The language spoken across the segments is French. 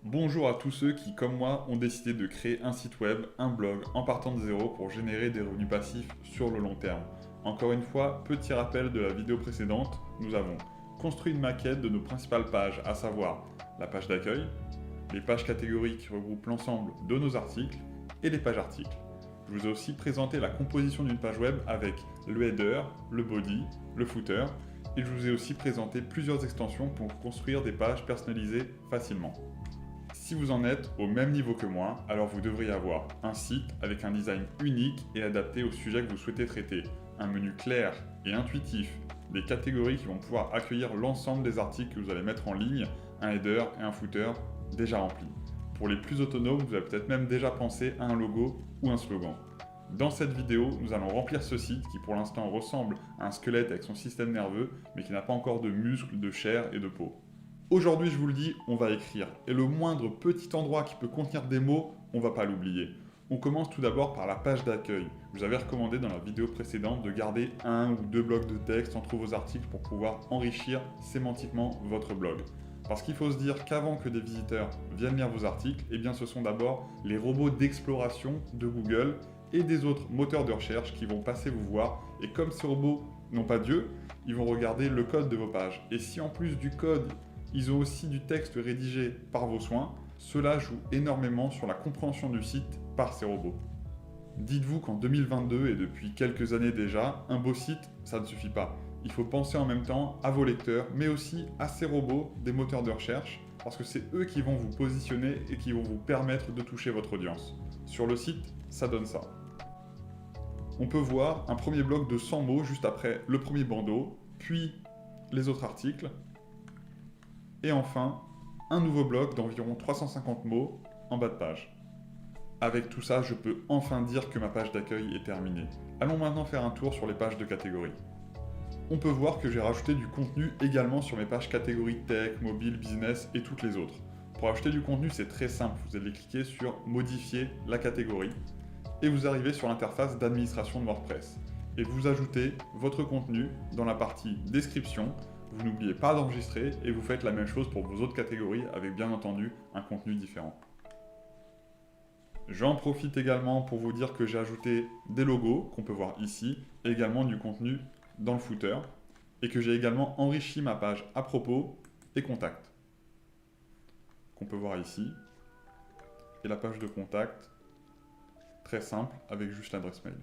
Bonjour à tous ceux qui, comme moi, ont décidé de créer un site web, un blog, en partant de zéro pour générer des revenus passifs sur le long terme. Encore une fois, petit rappel de la vidéo précédente, nous avons construit une maquette de nos principales pages, à savoir la page d'accueil, les pages catégories qui regroupent l'ensemble de nos articles et les pages articles. Je vous ai aussi présenté la composition d'une page web avec le header, le body, le footer, et je vous ai aussi présenté plusieurs extensions pour construire des pages personnalisées facilement. Si vous en êtes au même niveau que moi, alors vous devriez avoir un site avec un design unique et adapté au sujet que vous souhaitez traiter, un menu clair et intuitif, des catégories qui vont pouvoir accueillir l'ensemble des articles que vous allez mettre en ligne, un header et un footer déjà remplis. Pour les plus autonomes, vous avez peut-être même déjà pensé à un logo ou un slogan. Dans cette vidéo, nous allons remplir ce site qui pour l'instant ressemble à un squelette avec son système nerveux, mais qui n'a pas encore de muscles, de chair et de peau. Aujourd'hui, je vous le dis, on va écrire. Et le moindre petit endroit qui peut contenir des mots, on va pas l'oublier. On commence tout d'abord par la page d'accueil. Je vous avais recommandé dans la vidéo précédente de garder un ou deux blocs de texte entre vos articles pour pouvoir enrichir sémantiquement votre blog. Parce qu'il faut se dire qu'avant que des visiteurs viennent lire vos articles, eh bien ce sont d'abord les robots d'exploration de Google et des autres moteurs de recherche qui vont passer vous voir. Et comme ces robots n'ont pas d'yeux, ils vont regarder le code de vos pages. Et si en plus du code, ils ont aussi du texte rédigé par vos soins, cela joue énormément sur la compréhension du site par ces robots. Dites-vous qu'en 2022 et depuis quelques années déjà, un beau site, ça ne suffit pas. Il faut penser en même temps à vos lecteurs, mais aussi à ces robots des moteurs de recherche, parce que c'est eux qui vont vous positionner et qui vont vous permettre de toucher votre audience. Sur le site, ça donne ça. On peut voir un premier bloc de 100 mots juste après le premier bandeau, puis les autres articles, et enfin, un nouveau bloc d'environ 350 mots en bas de page. Avec tout ça, je peux enfin dire que ma page d'accueil est terminée. Allons maintenant faire un tour sur les pages de catégorie. On peut voir que j'ai rajouté du contenu également sur mes pages catégorie tech, mobile, business et toutes les autres. Pour ajouter du contenu, c'est très simple. Vous allez cliquer sur modifier la catégorie et vous arrivez sur l'interface d'administration de WordPress. Et vous ajoutez votre contenu dans la partie description. Vous n'oubliez pas d'enregistrer et vous faites la même chose pour vos autres catégories avec bien entendu un contenu différent. J'en profite également pour vous dire que j'ai ajouté des logos qu'on peut voir ici et également du contenu dans le footer et que j'ai également enrichi ma page à propos et contact qu'on peut voir ici et la page de contact très simple avec juste l'adresse mail.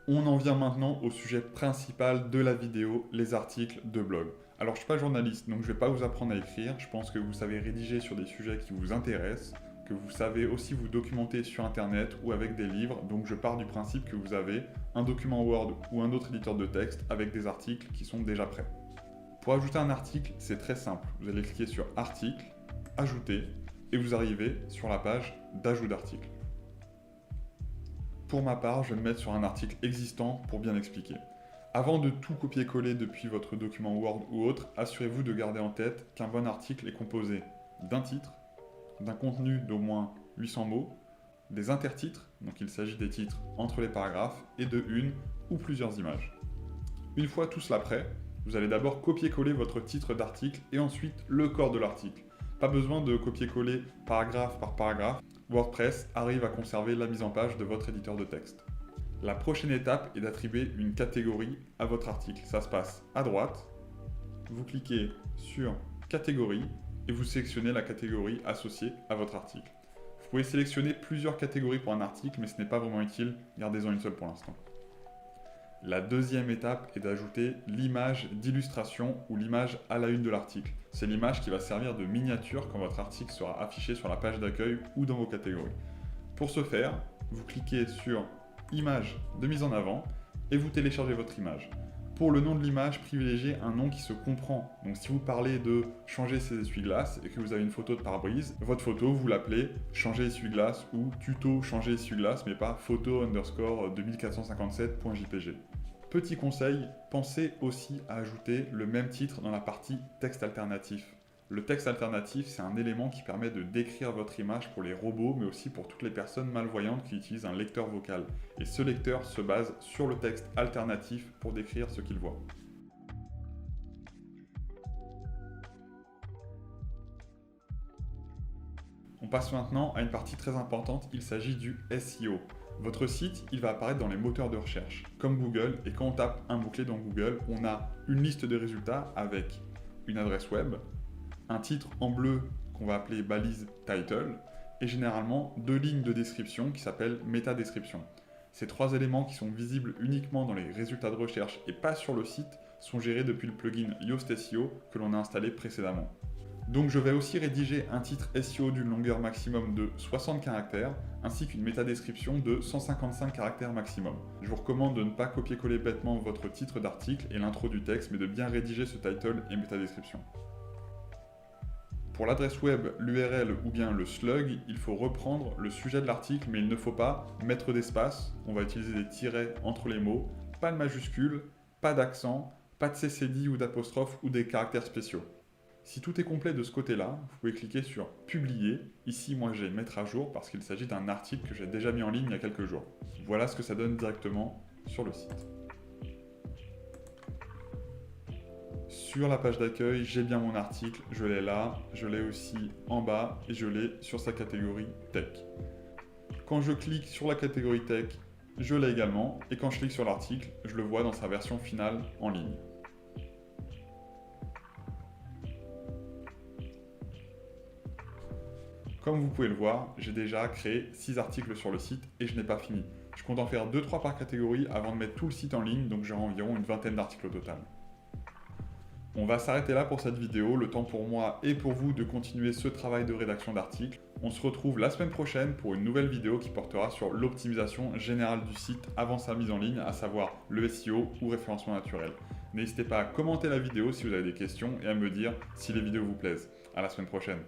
On en vient maintenant au sujet principal de la vidéo, les articles de blog. Alors je ne suis pas journaliste, donc je ne vais pas vous apprendre à écrire. Je pense que vous savez rédiger sur des sujets qui vous intéressent, que vous savez aussi vous documenter sur Internet ou avec des livres. Donc je pars du principe que vous avez un document Word ou un autre éditeur de texte avec des articles qui sont déjà prêts. Pour ajouter un article, c'est très simple. Vous allez cliquer sur Article, Ajouter, et vous arrivez sur la page d'ajout d'article. Pour ma part, je vais me mettre sur un article existant pour bien expliquer. Avant de tout copier-coller depuis votre document Word ou autre, assurez-vous de garder en tête qu'un bon article est composé d'un titre, d'un contenu d'au moins 800 mots, des intertitres, donc il s'agit des titres entre les paragraphes, et de une ou plusieurs images. Une fois tout cela prêt, vous allez d'abord copier-coller votre titre d'article et ensuite le corps de l'article. Pas besoin de copier-coller paragraphe par paragraphe. WordPress arrive à conserver la mise en page de votre éditeur de texte. La prochaine étape est d'attribuer une catégorie à votre article. Ça se passe à droite, vous cliquez sur catégorie et vous sélectionnez la catégorie associée à votre article. Vous pouvez sélectionner plusieurs catégories pour un article, mais ce n'est pas vraiment utile, gardez-en une seule pour l'instant. La deuxième étape est d'ajouter l'image d'illustration ou l'image à la une de l'article. C'est l'image qui va servir de miniature quand votre article sera affiché sur la page d'accueil ou dans vos catégories. Pour ce faire, vous cliquez sur Image de mise en avant et vous téléchargez votre image. Pour le nom de l'image, privilégiez un nom qui se comprend. Donc si vous parlez de changer ses essuie-glaces et que vous avez une photo de pare-brise, votre photo, vous l'appelez changer essuie-glace ou tuto changer essuie-glace, mais pas photo _ 2457.jpg. Petit conseil, pensez aussi à ajouter le même titre dans la partie texte alternatif. Le texte alternatif, c'est un élément qui permet de décrire votre image pour les robots, mais aussi pour toutes les personnes malvoyantes qui utilisent un lecteur vocal. Et ce lecteur se base sur le texte alternatif pour décrire ce qu'il voit. On passe maintenant à une partie très importante, il s'agit du SEO. Votre site, il va apparaître dans les moteurs de recherche, comme Google, et quand on tape un mot-clé dans Google, on a une liste de résultats avec une adresse web, un titre en bleu qu'on va appeler balise title, et généralement 2 lignes de description qui s'appellent métadescription. Ces 3 éléments qui sont visibles uniquement dans les résultats de recherche et pas sur le site sont gérés depuis le plugin Yoast SEO que l'on a installé précédemment. Donc je vais aussi rédiger un titre SEO d'une longueur maximum de 60 caractères, ainsi qu'une métadescription de 155 caractères maximum. Je vous recommande de ne pas copier-coller bêtement votre titre d'article et l'intro du texte, mais de bien rédiger ce title et métadescription. Pour l'adresse web, l'URL ou bien le slug, il faut reprendre le sujet de l'article, mais il ne faut pas mettre d'espace. On va utiliser des tirets entre les mots, pas de majuscules, pas d'accent, pas de CCD ou d'apostrophe ou des caractères spéciaux. Si tout est complet de ce côté-là, vous pouvez cliquer sur Publier. Ici, moi, j'ai Mettre à jour parce qu'il s'agit d'un article que j'ai déjà mis en ligne il y a quelques jours. Voilà ce que ça donne directement sur le site. Sur la page d'accueil, j'ai bien mon article, je l'ai là, je l'ai aussi en bas et je l'ai sur sa catégorie Tech. Quand je clique sur la catégorie Tech, je l'ai également et quand je clique sur l'article, je le vois dans sa version finale en ligne. Comme vous pouvez le voir, j'ai déjà créé 6 articles sur le site et je n'ai pas fini. Je compte en faire 2-3 par catégorie avant de mettre tout le site en ligne, donc j'aurai environ une vingtaine d'articles au total. On va s'arrêter là pour cette vidéo, le temps pour moi et pour vous de continuer ce travail de rédaction d'articles. On se retrouve la semaine prochaine pour une nouvelle vidéo qui portera sur l'optimisation générale du site avant sa mise en ligne, à savoir le SEO ou référencement naturel. N'hésitez pas à commenter la vidéo si vous avez des questions et à me dire si les vidéos vous plaisent. À la semaine prochaine.